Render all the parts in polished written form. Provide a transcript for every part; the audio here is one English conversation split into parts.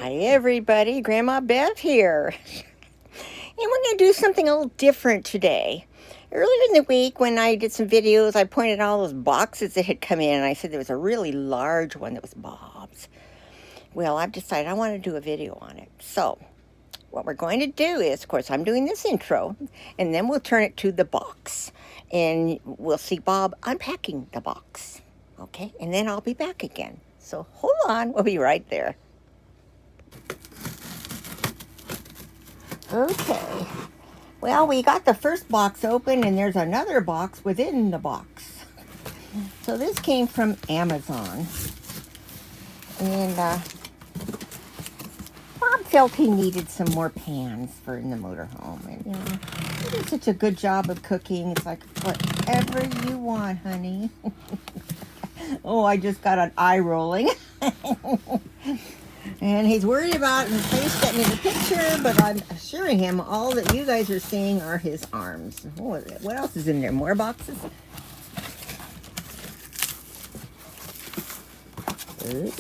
Hi everybody, Grandma Bev here. And we're going to do something a little different today. Earlier in the week when I did some videos, I pointed out all those boxes that had come in and I said there was a really large one that was Bob's. Well, I've decided I want to do a video on it. So, what we're going to do is, of course, I'm doing this intro and then we'll turn it to the box. And we'll see Bob unpacking the box. Okay, and then I'll be back again. So hold on, we'll be right there. Okay, well, we got the first box open and there's another box within the box. So this came from Amazon. And Bob felt he needed some more pans for in the motorhome. And, you know, he did such a good job of cooking. It's like, whatever you want, honey. Oh, I just got an eye rolling. And he's worried about his face getting in the picture, but I'm assuring him all that you guys are seeing are his arms. What else is in there? More boxes? Ooh.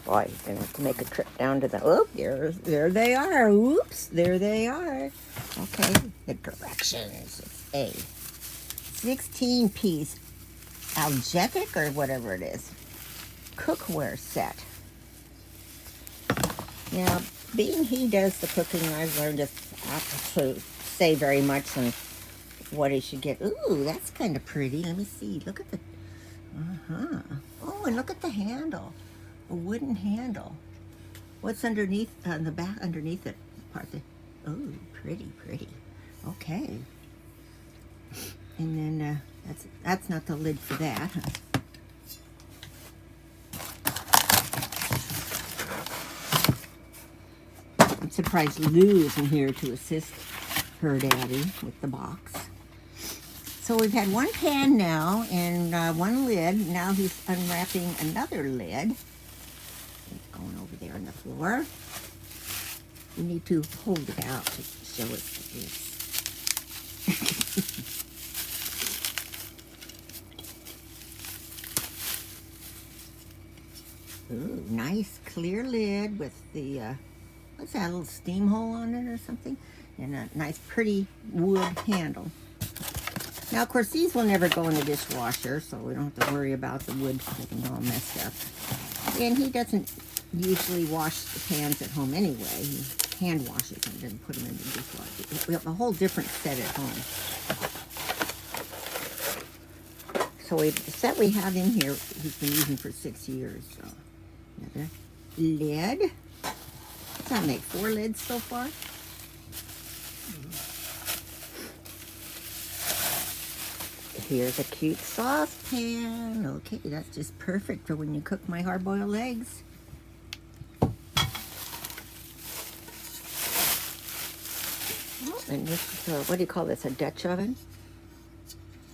Boy, he's going to have to make a trip down to the... Oh, there they are. Oops, there they are. Okay, the directions. It's a 16-piece ALLGETC or whatever it is cookware set. Now, being he does the cooking, I've learned just not to say very much on what he should get. Ooh, that's kind of pretty. Let me see. Look at the... Oh, and look at the handle. A wooden handle. What's underneath, on the back, underneath it? Part the... Oh, pretty, pretty. Okay. And then, that's not the lid for that. I'm surprised Lou isn't here to assist her daddy with the box. So we've had one pan now and one lid. Now he's unwrapping another lid. It's going over there on the floor. We need to hold it out to show it this. Ooh, nice clear lid with the, what's that, a little steam hole on it or something? And a nice pretty wood handle. Now, of course, these will never go in the dishwasher, so we don't have to worry about the wood getting all messed up. And he doesn't usually wash the pans at home anyway. He hand washes them and put them in the dishwasher. We have a whole different set at home. So the set we have in here, he's been using for 6 years. So another lid. Does that make 4 lids so far? Here's a cute saucepan. Okay, that's just perfect for when you cook my hard-boiled eggs. Oh, and this is what do you call this? A Dutch oven?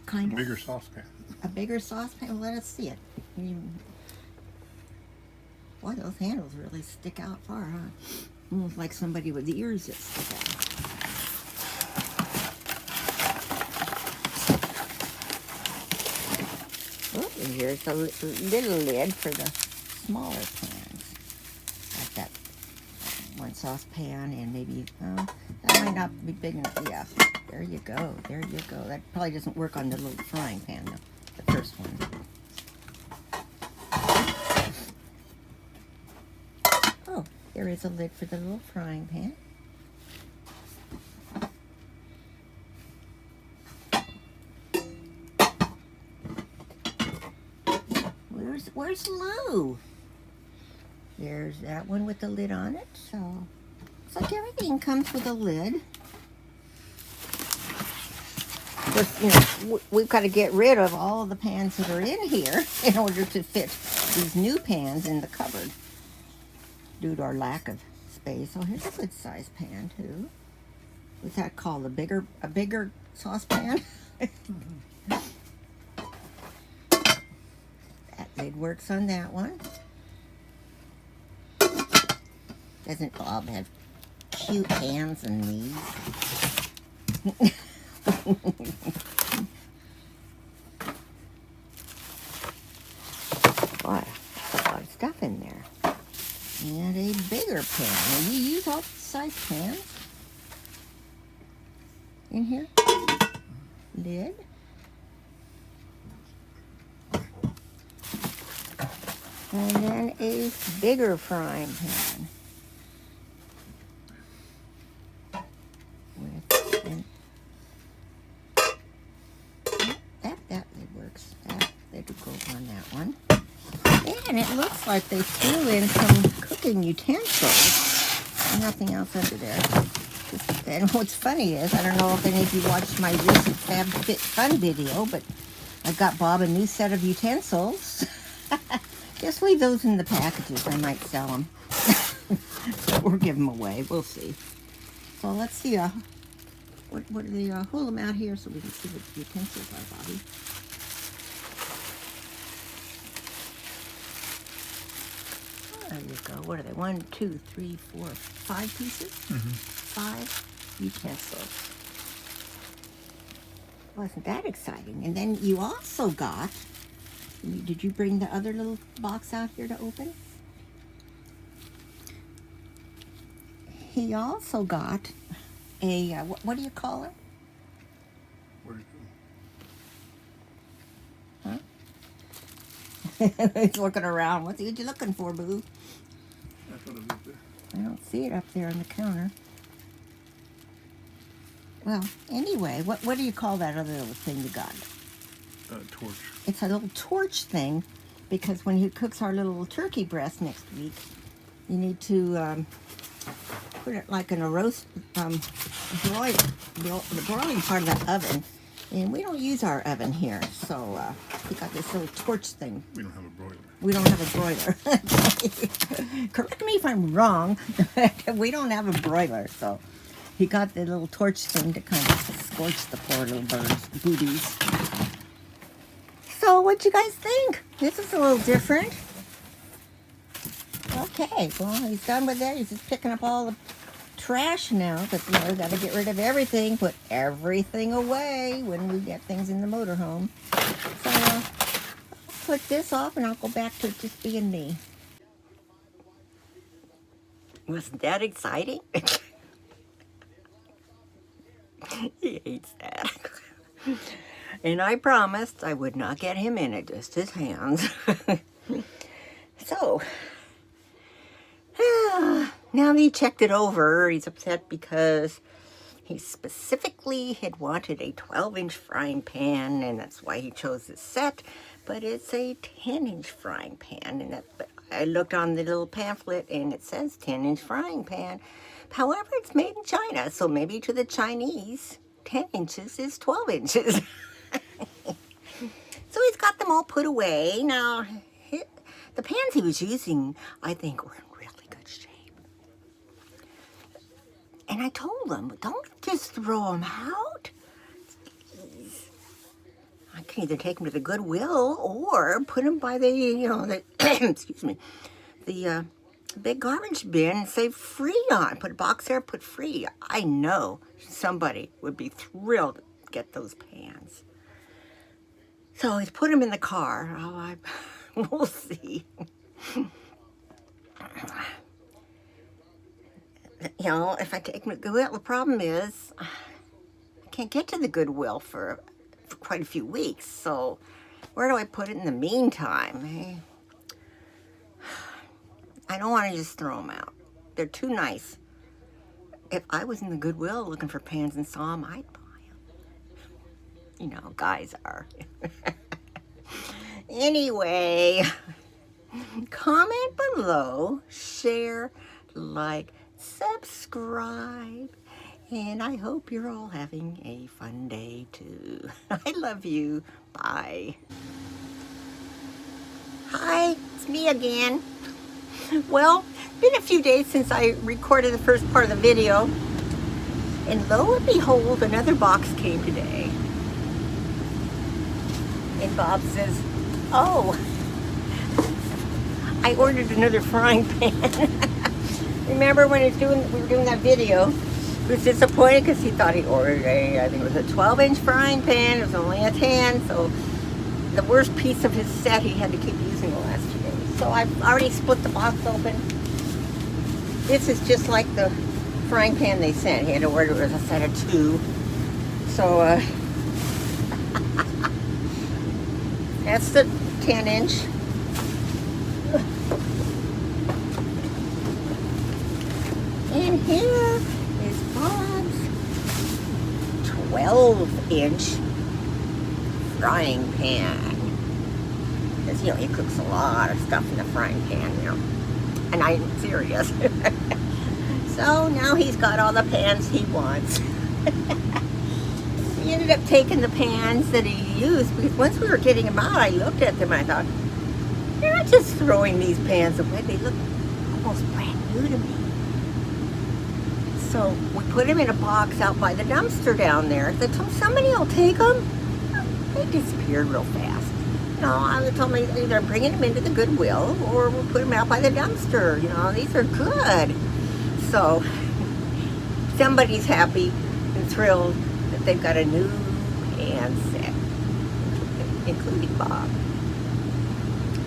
Kind of. A bigger saucepan. A bigger saucepan? Well, let us see it. Boy, those handles really stick out far, huh? Almost like somebody with ears that stick out. And here's a little lid for the smaller pans. Like that one saucepan and maybe, that might not be big enough. Yeah, there you go, there you go. That probably doesn't work on the little frying pan, though, the first one. Oh, there is a lid for the little frying pan. Where's Lou? There's that one with the lid on it. So it's like everything comes with a lid. Of course, you know, we've got to get rid of all the pans that are in here in order to fit these new pans in the cupboard due to our lack of space. Oh, here's a good size pan too. What's that called? A bigger saucepan? Lid works on that one. Doesn't Bob have cute hands and knees? Boy, that's a lot of stuff in there. And bigger pan. Will you use all size pans in here? Lid. And then a bigger frying pan. That lid works. That lid will go on that one. And it looks like they threw in some cooking utensils. Nothing else under there. And what's funny is, I don't know if any of you watched my recent Fab Fit Fun video, but I got Bob a new set of utensils. Just leave those in the packages. I might sell them. Or give them away. We'll see. So let's see. What are they? Hold them out here so we can see what the utensils are, Bobby. There you go. What are they? 1, 2, 3, 4, 5 pieces? Mm-hmm. 5 utensils. Wasn't that exciting? And then you also got, did you bring the other little box out here to open? He also got a, what do you call it? Huh? He's looking around. What are you looking for, boo? I thought it was there. I don't see it up there on the counter. Well, anyway, what do you call that other little thing you got? Torch. It's a little torch thing, because when he cooks our little turkey breast next week, you need to put it like in a roast, the broiling part of the oven. And we don't use our oven here, so we got this little torch thing. We don't have a broiler. We don't have a broiler. Correct me if I'm wrong. We don't have a broiler, so he got the little torch thing to kind of scorch the poor little birds' booties. So what'd you guys think? This is a little different. Okay, well, he's done with that. He's just picking up all the trash now, but you know, we got to get rid of everything, put everything away when we get things in the motorhome. So I'll put this off and I'll go back to just being me. Wasn't that exciting? He hates that. And I promised I would not get him in it, just his hands. So now that he checked it over, he's upset because he specifically had wanted a 12-inch frying pan, and that's why he chose this set. But it's a 10-inch frying pan, and I looked on the little pamphlet, and it says 10-inch frying pan. However, it's made in China, so maybe to the Chinese, 10 inches is 12 inches. So he's got them all put away. Now, the pans he was using, I think, were in really good shape. And I told him, don't just throw them out. Jeez. I can either take them to the Goodwill or put them by the, you know, the, excuse me, the big garbage bin and say free on. Put a box there, put free. I know somebody would be thrilled to get those pans. So he's put them in the car. Oh, we'll see. You know, if I take them to Goodwill, the problem is I can't get to the Goodwill for quite a few weeks. So where do I put it in the meantime? I don't want to just throw them out. They're too nice. If I was in the Goodwill looking for pans and saw them, I'd buy them. You know, guys are. Anyway, comment below, share, like, subscribe, and I hope you're all having a fun day too. I love you. Bye. Hi, it's me again. Well, been a few days since I recorded the first part of the video, and lo and behold, another box came today. And Bob says, oh, I ordered another frying pan. Remember when we were doing that video, he was disappointed because he thought he ordered I think it was a 12-inch frying pan. It was only a 10, so the worst piece of his set he had to keep using the last few days. So I've already split the box open. This is just like the frying pan they sent. He had to order it as a set of 2. So, that's the 10-inch. And here is Bob's 12-inch frying pan. Because, you know, he cooks a lot of stuff in the frying pan, you know. And I'm serious. So now he's got all the pans he wants. He ended up taking the pans that he used, because once we were getting them out, I looked at them and I thought, you're not just throwing these pans away. They look almost brand new to me. So we put them in a box out by the dumpster down there. I said, somebody will take them. They disappeared real fast. No, I told me either bringing them into the Goodwill or we'll put them out by the dumpster. You know, these are good. So somebody's happy and thrilled that they've got a new pan set, including Bob.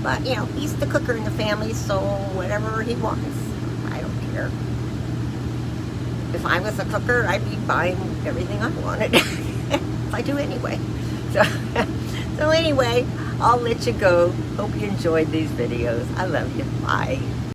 But, you know, he's the cooker in the family, so whatever he wants, I don't care. If I was a cooker, I'd be buying everything I wanted. I do anyway. So anyway, I'll let you go. Hope you enjoyed these videos. I love you. Bye.